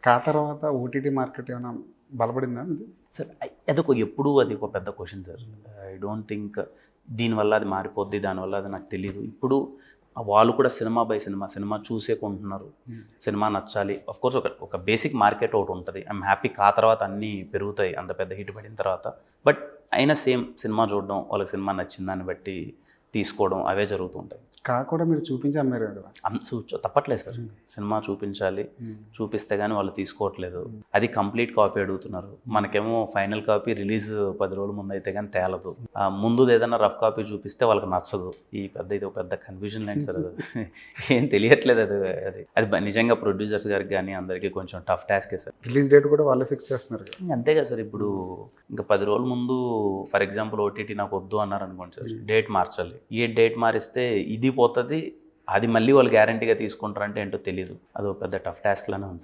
తర్వాత OTT market ఏమైనా బలపడిందా ఇది? సార్ అదొక ఎప్పుడూ అది ఒక పెద్ద question sir. I don't think దీనివల్ల అది మారిపోద్ది, దానివల్ల అది నాకు తెలియదు. ఇప్పుడు వాళ్ళు కూడా సినిమా బై సినిమా చూసే కొంటున్నారు. సినిమా నచ్చాలి, ఆఫ్ కోర్స్ ఒక బేసిక్ మార్కెట్ ఒకటి ఉంటుంది. ఐఎమ్ హ్యాపీ ఆ తర్వాత అన్నీ పెరుగుతాయి అంత పెద్ద హిట్ పడిన తర్వాత. బట్ అయినా సేమ్ సినిమా చూడడం, వాళ్ళకి సినిమా నచ్చిన దాన్ని బట్టి తీసుకోవడం అవే జరుగుతుంటాయి. కూడా మీరు చూపించి అమ్మారు కదా. తప్పట్లేదు సార్, సినిమా చూపించాలి, చూపిస్తే కానీ వాళ్ళు తీసుకోవట్లేదు. అది కంప్లీట్ కాపీ అడుగుతున్నారు. మనకేమో ఫైనల్ కాపీ రిలీజ్ 10 రోజుల ముందు అయితే కానీ తేలదు. ముందు ఏదైనా రఫ్ కాపీ చూపిస్తే వాళ్ళకి నచ్చదు. ఇది ఒక పెద్ద కన్ఫ్యూజన్ లైన్ సార్. అది ఏం తెలియట్లేదు. అది నిజంగా ప్రొడ్యూసర్స్ గారికి కానీ అందరికీ కొంచెం టఫ్ టాస్కే సార్. రిలీజ్ డేట్ కూడా వాళ్ళే ఫిక్స్ చేస్తున్నారు. అంతే కదా సార్. ఇప్పుడు ఇంకా 10 రోజుల ముందు ఫర్ ఎగ్జాంపుల్ ఓటీటీ నాకు వద్దు అన్నారు అనుకోండి సార్, డేట్ మార్చాలి. ఈ డేట్ మారిస్తే ఇది పోతుంది, అది మళ్ళీ వాళ్ళు గ్యారంటీగా తీసుకుంటారంటే ఏంటో తెలియదు. అది ఒక పెద్ద టఫ్ టాస్క్ లానే ఉంది సార్.